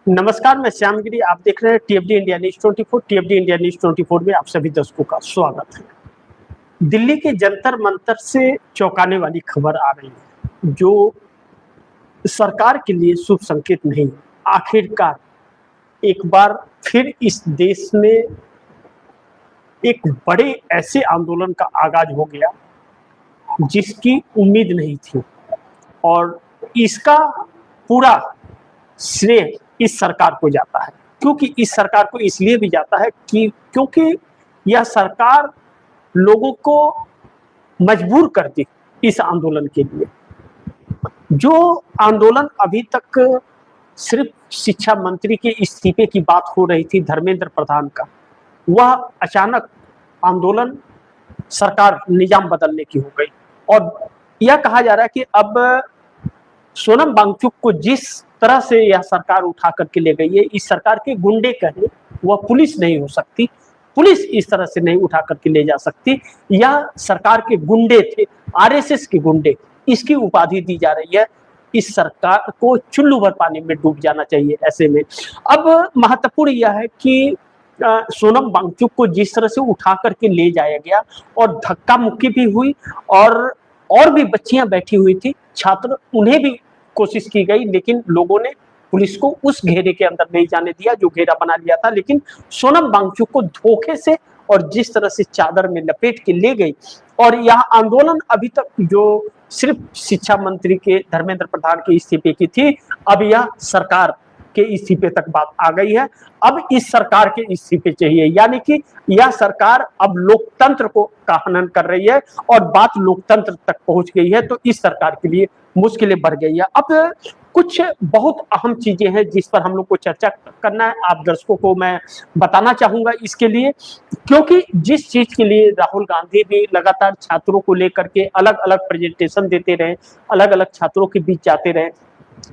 नमस्कार, मैं श्यामगिरी। आप देख रहे हैं टीएफडी इंडिया न्यूज 24। टीएफडी इंडिया न्यूज 24 में आप सभी दर्शकों का स्वागत है। दिल्ली के जंतर मंतर से चौंकाने वाली खबर आ रही है, जो सरकार के लिए शुभ संकेत नहीं। आखिरकार एक बार फिर इस देश में एक बड़े ऐसे आंदोलन का आगाज हो गया जिसकी उम्मीद नहीं थी, और इसका पूरा श्रेय इस सरकार को जाता है। क्योंकि इस सरकार को इसलिए भी जाता है कि क्योंकि यह सरकार लोगों को मजबूर करती इस आंदोलन के लिए। जो आंदोलन अभी तक सिर्फ शिक्षा मंत्री के इस्तीफे की बात हो रही थी, धर्मेंद्र प्रधान का, वह अचानक आंदोलन सरकार निजाम बदलने की हो गई। और यह कहा जा रहा है कि अब सोनम वांगचुक को जिस तरह से यह सरकार उठा करके ले गई है, इस सरकार के गुंडे कहे, वह पुलिस नहीं हो सकती। पुलिस इस तरह से नहीं उठा करके ले जा सकती। यह सरकार के गुंडे थे, आरएसएस के गुंडे, इसकी उपाधि दी जा रही है। इस सरकार को चुल्लू भर पानी में डूब जाना चाहिए। ऐसे में अब महत्वपूर्ण यह है कि सोनम वांगचुक को जिस तरह से उठा करके ले जाया गया और धक्का मुक्की भी हुई, और भी बच्चियां बैठी हुई थी, छात्र, उन्हें भी कोशिश की गई, लेकिन लोगों ने पुलिस को उस घेरे के अंदर नहीं जाने दिया जो घेरा बना लिया था। लेकिन सोनम वांगचुक को धोखे से और जिस तरह से चादर में लपेट के ले गई, और यह आंदोलन अभी तक जो सिर्फ शिक्षा मंत्री के धर्मेंद्र प्रधान के इस्तीफे की थी, अब यह सरकार के इस्तीफे तक बात आ गई है। अब इस सरकार के इस्तीफे चाहिए, यानी कि यह सरकार अब लोकतंत्र को का हनन कर रही है और बात लोकतंत्र तक पहुंच गई है। तो इस सरकार के लिए मुश्किलें बढ़ गई है। अब कुछ बहुत अहम चीजें हैं जिस पर हम लोग को चर्चा करना है। आप दर्शकों को मैं बताना चाहूंगा इसके लिए, क्योंकि जिस चीज के लिए राहुल गांधी भी लगातार छात्रों को लेकर के अलग अलग प्रेजेंटेशन देते रहे, अलग अलग छात्रों के बीच जाते रहे,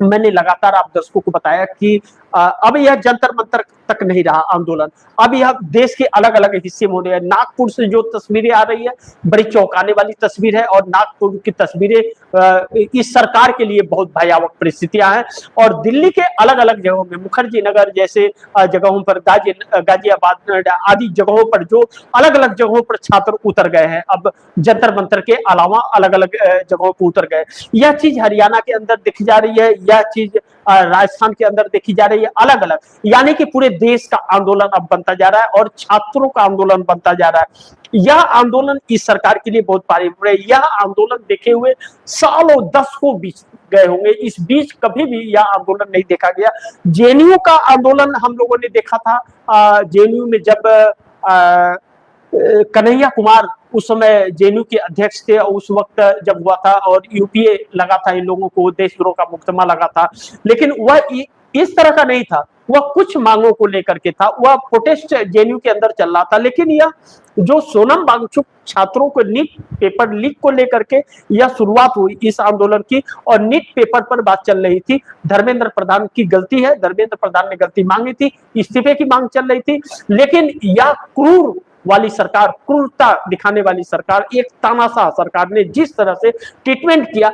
मैंने लगातार आप दर्शकों को बताया कि अब यह जंतर मंतर तक नहीं रहा आंदोलन। अब यह देश के अलग अलग हिस्से में हो रहा है। नागपुर से जो तस्वीरें आ रही है, बड़ी चौंकाने वाली तस्वीर है, और नागपुर की तस्वीरें इस सरकार के लिए बहुत भयावह परिस्थितियां हैं। और दिल्ली के अलग अलग जगहों में, मुखर्जी नगर जैसे जगहों पर, गाजियाबाद आदि जगहों पर, जो अलग अलग जगहों पर छात्र उतर गए हैं, अब जंतर मंतर के अलावा अलग अलग जगहों पर उतर गए। यह चीज हरियाणा के अंदर दिखी जा रही है, यह चीज राजस्थान के अंदर देखी जा रही है, अलग अलग, यानी कि पूरे देश का आंदोलन अब बनता जा रहा है और छात्रों का आंदोलन बनता जा रहा है। यह आंदोलन इस सरकार के लिए बहुत भारी पड़े। यह आंदोलन देखे हुए सालों, दशकों बीत गए होंगे, इस बीच कभी भी यह आंदोलन नहीं देखा गया। जेएनयू का आंदोलन हम लोगों ने देखा था। जेएनयू में जब कन्हैया कुमार उस समय जेएनयू के अध्यक्ष थे, और उस वक्त जब हुआ था और यूपीए लगा था, इन लोगों को देशद्रोह का मुकदमा लगा था, लेकिन वह इस तरह का नहीं था। वह कुछ मांगों को लेकर के था, वह प्रोटेस्ट जेएनयू के अंदर चल रहा था। लेकिन यह जो सोनम वांगचुक छात्रों को नीट पेपर लीक को लेकर के यह शुरुआत हुई इस आंदोलन की, और नीट पेपर पर बात चल रही थी। धर्मेंद्र प्रधान की गलती है, धर्मेंद्र प्रधान ने गलती मांगी थी, इस्तीफे की मांग चल रही थी। लेकिन यह क्रूर वाली सरकार, क्रूरता दिखाने वाली सरकार, एक तानाशाह सरकार ने जिस तरह से ट्रीटमेंट किया,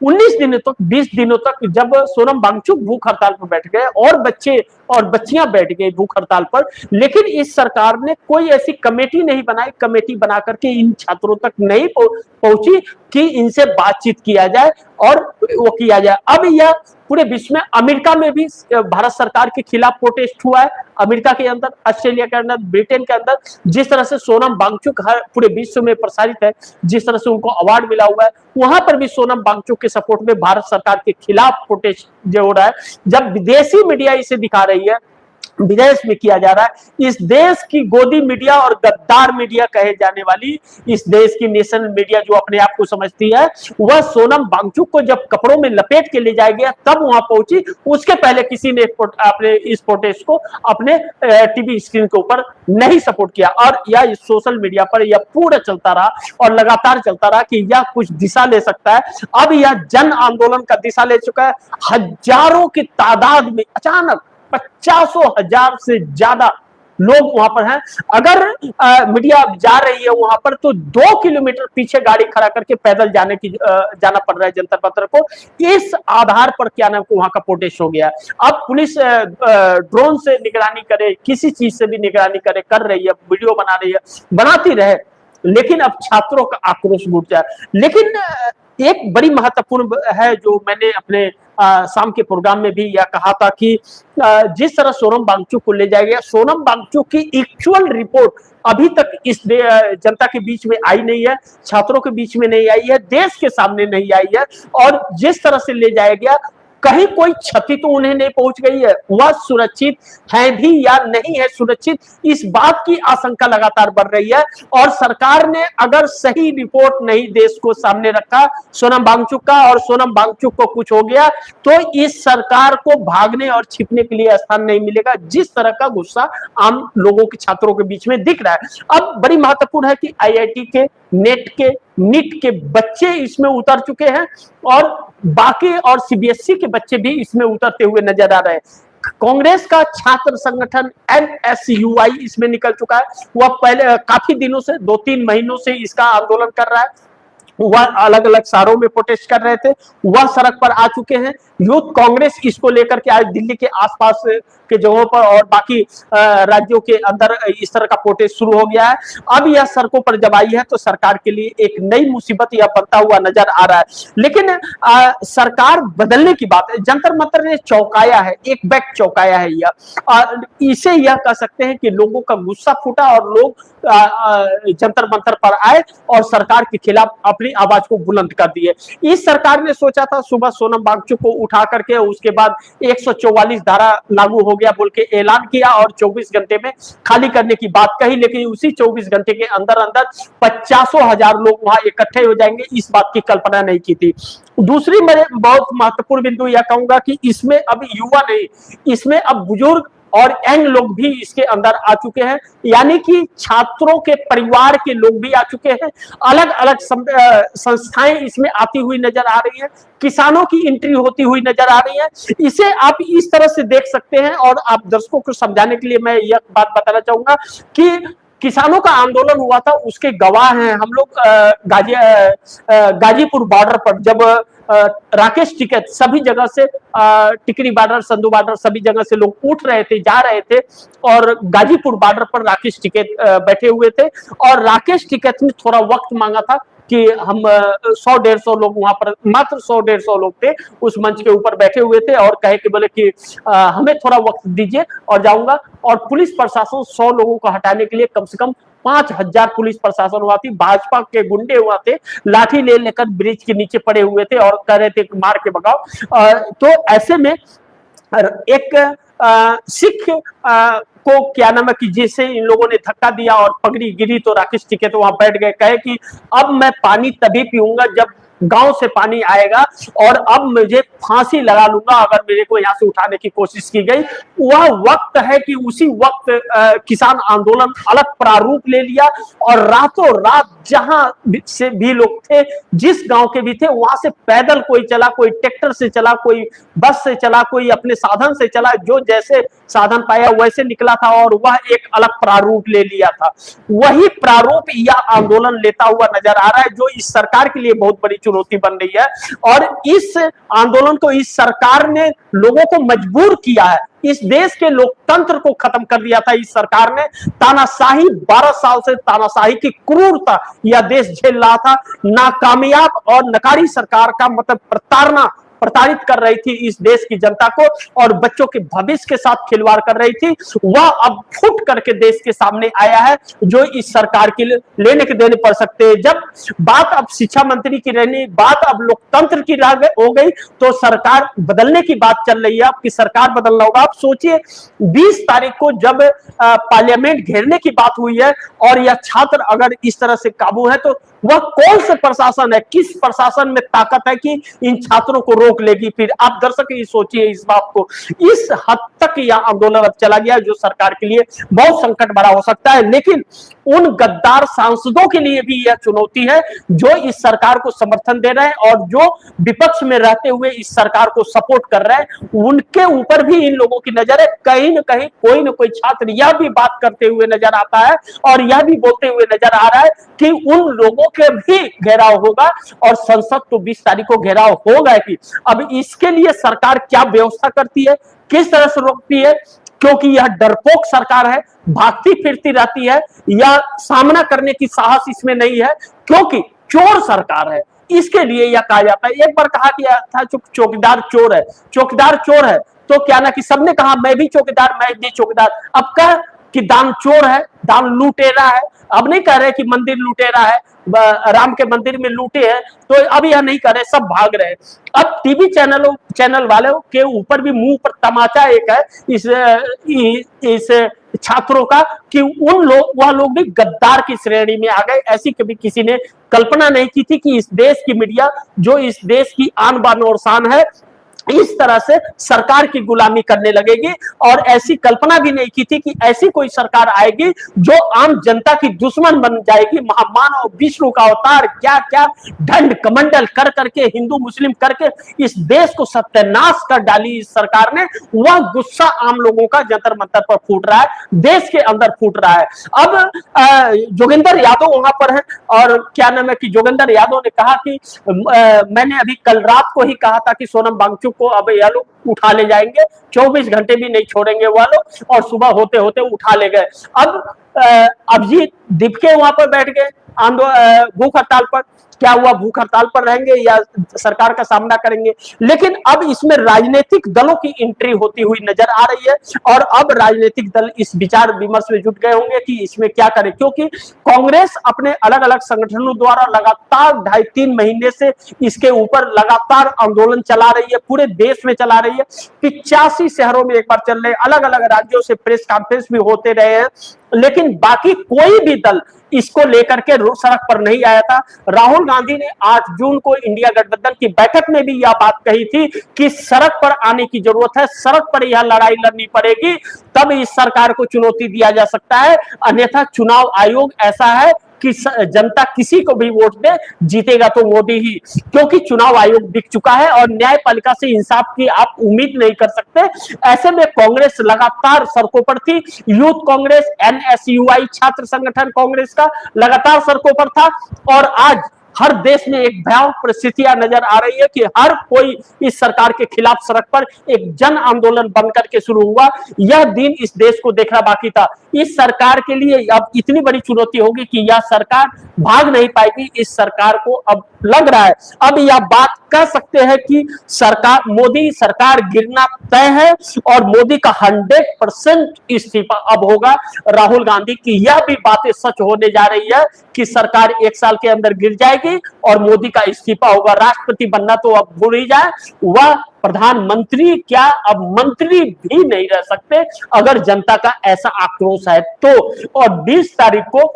19 दिनों तक, 20 दिनों तक, जब सोनम वांगचुक भूख हड़ताल पर बैठ गए और बच्चे और बच्चियां बैठ गए भूख हड़ताल पर, लेकिन इस सरकार ने कोई ऐसी कमेटी नहीं बनाई, कमेटी बना करके इन छात्रों तक नहीं पहुंची कि इनसे बातचीत किया जाए और वो किया जाए। अब यह पूरे विश्व में, अमेरिका में भी भारत सरकार के खिलाफ प्रोटेस्ट हुआ है, अमेरिका के अंदर, ऑस्ट्रेलिया के अंदर, ब्रिटेन के अंदर। जिस तरह से सोनम वांगचुक हर पूरे विश्व में प्रसारित है, जिस तरह से उनको अवार्ड मिला हुआ है, वहां पर भी सोनम वांगचुक के सपोर्ट में भारत सरकार के खिलाफ प्रोटेस्ट जो हो रहा है। जब विदेशी मीडिया इसे दिखा रही है, विदेश में किया जा रहा है, इस देश की गोदी मीडिया और गद्दार मीडिया कहे जाने वाली इस देश की नेशनल मीडिया जो अपने आप को समझती है, वह सोनम वांगचुक को जब कपड़ों में लपेट के ले जाया गया तब वहां पहुंची। उसके पहले किसी ने अपने इस प्रोटेस्ट को अपने टीवी स्क्रीन के ऊपर नहीं सपोर्ट किया, और यह सोशल मीडिया पर यह पूरा चलता रहा और लगातार चलता रहा कि यह कुछ दिशा ले सकता है। अब यह जन आंदोलन का दिशा ले चुका है। हजारों की तादाद में अचानक 50,000 से ज्यादा लोग वहां पर हैं। अगर मीडिया जा रही है वहां पर तो 2 किलोमीटर पीछे गाड़ी खड़ा करके पैदल जाना पड़ रहा है जंतर मंतर को। इस आधार पर क्या नाम वहां का प्रोटेस्ट हो गया। अब पुलिस ड्रोन से निगरानी करे, किसी चीज से भी निगरानी करे, कर रही है, वीडियो बना रही है, बनाती रहे, लेकिन अब छात्रों का आक्रोश उठ जाए। लेकिन एक बड़ी महत्वपूर्ण है जो मैंने अपने शाम के प्रोग्राम में भी यह कहा था कि जिस तरह सोनम वांगचुक को ले जाया गया, सोनम वांगचुक की एक्चुअल रिपोर्ट अभी तक इस जनता के बीच में आई नहीं है, छात्रों के बीच में नहीं आई है, देश के सामने नहीं आई है। और जिस तरह से ले जाया गया, कहीं कोई क्षति तो उन्हें नहीं पहुंच गई है, वह सुरक्षित है भी या नहीं है सुरक्षित, इस बात की आशंका लगातार बढ़ रही है। और सरकार ने अगर सही रिपोर्ट नहीं देश को सामने रखा सोनम वांगचुक का, और सोनम वांगचुक को कुछ हो गया, तो इस सरकार को भागने और छिपने के लिए स्थान नहीं मिलेगा। जिस तरह का गुस्सा आम लोगों के, छात्रों के बीच में दिख रहा है। अब बड़ी महत्वपूर्ण है कि आईआईटी के, नेट के, नीट के बच्चे इसमें उतर चुके हैं और बाकी और सीबीएसई के बच्चे भी इसमें उतरते हुए नजर आ रहे हैं। कांग्रेस का छात्र संगठन एनएसयूआई इसमें निकल चुका है। वह पहले काफी दिनों से, 2-3 महीनों से इसका आंदोलन कर रहा है। वह अलग अलग शहरों में प्रोटेस्ट कर रहे थे, वह सड़क पर आ चुके हैं। यूथ कांग्रेस इसको लेकर के आज दिल्ली के आसपास के जगहों पर और बाकी राज्यों के अंदर इस तरह का प्रोटेस्ट शुरू हो गया है। अब यह सड़कों पर जब आई है तो सरकार के लिए एक नई मुसीबत यह बनता हुआ नजर आ रहा है। लेकिन सरकार बदलने की बात है, जंतर मंतर ने चौंकाया है, एक बैग चौंकाया है। यह इसे यह कह सकते हैं कि लोगों का गुस्सा फूटा और लोग जंतर मंतर पर आए और सरकार के खिलाफ अपनी आवाज को बुलंद कर दिए। इस सरकार ने सोचा था सुबह सोनम वांगचुक को उठा करके उसके बाद 144 धारा लागू हो गया बोल के ऐलान किया और 24 घंटे में खाली करने की बात कही, लेकिन उसी 24 घंटे के अंदर अंदर 50,000 लोग वहां इकट्ठे हो जाएंगे, इस बात की कल्पना नहीं की थी। दूसरी मैं बहुत महत्वपूर्ण बिंदु यह कहूंगा कि इसमें अब युवा नहीं, इसमें अब बुजुर्ग और यंग लोग भी इसके अंदर आ चुके हैं, यानी कि छात्रों के परिवार के लोग भी आ चुके हैं। अलग अलग संस्थाएं इसमें आती हुई नजर आ रही हैं, किसानों की एंट्री होती हुई नजर आ रही है। इसे आप इस तरह से देख सकते हैं और आप दर्शकों को समझाने के लिए मैं यह बात बताना चाहूंगा कि किसानों का आंदोलन हुआ था, उसके गवाह हैं हम लोग। गाजीपुर बॉर्डर पर जब राकेश टिकैत सभी जगह से, टिकरी बॉर्डर, संधू बॉर्डर, सभी जगह से लोग उठ रहे थे, जा रहे थे और गाजीपुर बॉर्डर पर राकेश टिकैत बैठे हुए थे और राकेश टिकैत ने थोड़ा वक्त मांगा था कि हम 100-150 लोग वहां पर, मात्र 100-150 लोग थे उस मंच के ऊपर बैठे हुए थे और कहे कि बोले कि हमें थोड़ा वक्त दीजिए और जाऊंगा। और पुलिस प्रशासन 100 लोगों को हटाने के लिए कम से कम 5,000 पुलिस प्रशासन हुआ थी, भाजपा के गुंडे हुआ थे, लाठी ले लेकर ब्रिज के नीचे पड़े हुए थे और कह रहे थे कि मार के भगाओ। तो ऐसे में एक सिख को क्या नाम है कि जिसे इन लोगों ने धक्का दिया और पगड़ी गिरी तो राकेश टिकैत वहां बैठ गए, कहे कि अब मैं पानी तभी पीऊंगा जब गांव से पानी आएगा और अब मुझे फांसी लगा लूंगा अगर मेरे को यहां से उठाने की कोशिश की गई। वह वक्त है कि उसी वक्त किसान आंदोलन अलग प्रारूप ले लिया और रातों रात जहां से भी लोग थे, जिस गांव के भी थे, वहां से पैदल कोई चला, कोई ट्रैक्टर से चला, कोई बस से चला, कोई अपने साधन से चला, जो जैसे साधन पाया वैसे निकला था और वह एक अलग प्रारूप ले लिया था। वही प्रारूप यह आंदोलन लेता हुआ नजर आ रहा है, जो इस सरकार के लिए बहुत बड़ी चुनौती बन रही है। और इस आंदोलन को इस सरकार ने लोगों को मजबूर किया है, इस देश के लोकतंत्र को खत्म कर दिया था इस सरकार ने। तानाशाही, 12 साल से तानाशाही की क्रूरता यह देश झेल रहा था। नाकामयाब और नकारी सरकार का मतलब प्रताड़ित कर रही थी इस देश की जनता को और बच्चों के भविष्य के साथ खिलवाड़ कर रही थी। वह अब फुट करके देश के सामने आया है, जो इस सरकार के लेने के देने पड़ सकते हैं। जब बात अब शिक्षा मंत्री की रहनी, बात अब लोकतंत्र की हो गई, तो सरकार बदलने की बात चल रही है। आपकी सरकार बदलना होगा। आप सोचिए 20 तारीख को जब पार्लियामेंट घेरने की बात हुई है और यह छात्र अगर इस तरह से काबू है, तो वह कौन से प्रशासन है, किस प्रशासन में ताकत है कि इन छात्रों को रोक लेगी। फिर आप दर्शक ये सोचिए इस बात को, इस हद तक यह आंदोलन अब चला गया जो सरकार के लिए बहुत संकट बड़ा हो सकता है। लेकिन उन गद्दार सांसदों के लिए भी यह चुनौती है जो इस सरकार को समर्थन दे रहे हैं और जो विपक्ष में रहते हुए इस सरकार को सपोर्ट कर रहे हैं, उनके ऊपर भी इन लोगों की नजर है। कहीं ना कहीं कोई ना कोई छात्र यह भी बात करते हुए नजर आता है और यह भी बोलते हुए नजर आ रहा है कि उन लोगों के भी घेराव होगा और संसद तो 20 तारीख को घेराव होगा ही। अब इसके लिए सरकार क्या व्यवस्था करती है, किस तरह से रोकती है, क्योंकि यह डरपोक सरकार है, भागती फिरती रहती है, या सामना करने की साहस इसमें नहीं है क्योंकि चोर सरकार है। इसके लिए यह कहा जाता है, एक बार कहा गया था चौकीदार चोर है, चौकीदार चोर है, तो क्या ना कि सबने कहा मैं भी चौकीदार, मैं भी चौकीदार। अब कह कि दान चोर है, दान लुटेरा है। अब नहीं कह रहे कि मंदिर लुटेरा है, राम के मंदिर में लूटे हैं, तो अब यह नहीं कर रहे, सब भाग रहे। अब टीवी चैनल वालों के ऊपर भी मुंह पर तमाचा एक है इस छात्रों का कि वह लोग भी गद्दार की श्रेणी में आ गए। ऐसी कभी किसी ने कल्पना नहीं की थी कि इस देश की मीडिया जो इस देश की आन बान और शान है, इस तरह से सरकार की गुलामी करने लगेगी। और ऐसी कल्पना भी नहीं की थी कि ऐसी कोई सरकार आएगी जो आम जनता की दुश्मन बन जाएगी। महामानव विष्णु का अवतार क्या क्या ढंड कमंडल कर करके, हिंदू मुस्लिम करके इस देश को सत्यानाश कर डाली इस सरकार ने। वह गुस्सा आम लोगों का जंतर मंतर पर फूट रहा है, देश के अंदर फूट रहा है। अब जोगिंदर यादव वहां पर है और क्या नाम है कि जोगिंदर यादव ने कहा कि मैंने अभी कल रात को ही कहा था कि सोनम वांगचुक को अब यह लोग उठा ले जाएंगे, 24 घंटे भी नहीं छोड़ेंगे वह लोग, और सुबह होते होते उठा ले गए। अब अभिजीत दीपके वहां पर बैठ गए भूख हड़ताल पर। क्या हुआ, भूख हड़ताल पर रहेंगे या सरकार का सामना करेंगे? लेकिन अब इसमें राजनीतिक दलों की एंट्री होती हुई नजर आ रही है और अब राजनीतिक दल इस विचार विमर्श में जुट गए होंगे कि इसमें क्या करें, क्योंकि कांग्रेस अपने अलग अलग संगठनों द्वारा लगातार 2.5-3 महीने से इसके ऊपर लगातार आंदोलन चला रही है, पूरे देश में चला रही है। 85 शहरों में एक बार चल रहे, अलग अलग राज्यों से प्रेस कॉन्फ्रेंस भी होते रहे हैं, लेकिन बाकी कोई भी दल इसको लेकर के सड़क पर नहीं आया था। राहुल गांधी ने 8 जून को इंडिया गठबंधन की बैठक में भी यह बात कही थी कि सड़क पर आने की जरूरत है, सड़क पर यह लड़ाई लड़नी पड़ेगी, तब इस सरकार को चुनौती दिया जा सकता है। अन्यथा चुनाव आयोग ऐसा है कि जनता किसी को भी वोट दे, जीतेगा तो मोदी ही, क्योंकि चुनाव आयोग बिक चुका है और न्यायपालिका से इंसाफ की आप उम्मीद नहीं कर सकते। ऐसे में कांग्रेस लगातार सड़कों पर थी, यूथ कांग्रेस, NSUI छात्र संगठन कांग्रेस का लगातार सड़कों पर था। और आज हर देश में एक भयावह परिस्थितियां नजर आ रही है कि हर कोई इस सरकार के खिलाफ सड़क पर एक जन आंदोलन बनकर के शुरू हुआ। यह दिन इस देश को देखना बाकी था। इस सरकार के लिए अब इतनी बड़ी चुनौती होगी कि यह सरकार भाग नहीं पाएगी। इस सरकार को अब लग रहा है, अब यह बात कह सकते हैं कि मोदी सरकार गिरना तय है और मोदी का 100% इस्तीफा अब होगा। राहुल गांधी की यह भी बातें सच होने जा रही है कि सरकार 1 साल के अंदर गिर जाएगी और मोदी का इस्तीफा होगा। राष्ट्रपति बनना तो अब भूल ही जाए, वह प्रधानमंत्री क्या अब मंत्री भी नहीं रह सकते अगर जनता का ऐसा आक्रोश है तो। और 20 तारीख को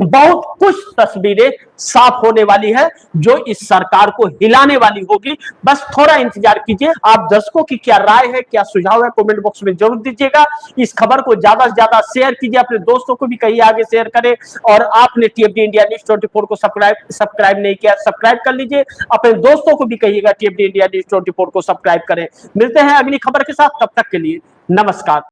बहुत कुछ तस्वीरें साफ होने वाली है जो इस सरकार को हिलाने वाली होगी। बस थोड़ा इंतजार कीजिए। आप दर्शकों की क्या राय है, क्या सुझाव है, कमेंट बॉक्स में जरूर दीजिएगा। इस खबर को ज्यादा से ज्यादा शेयर कीजिए, अपने दोस्तों को भी कहिए आगे शेयर करें। और आपने TFD इंडिया न्यूज 24 को सब्सक्राइब नहीं किया, सब्सक्राइब कर लीजिए। अपने दोस्तों को भी कहिएगा TFD इंडिया न्यूज 24 को सब्सक्राइब करें। मिलते हैं अगली खबर के साथ, तब तक के लिए नमस्कार।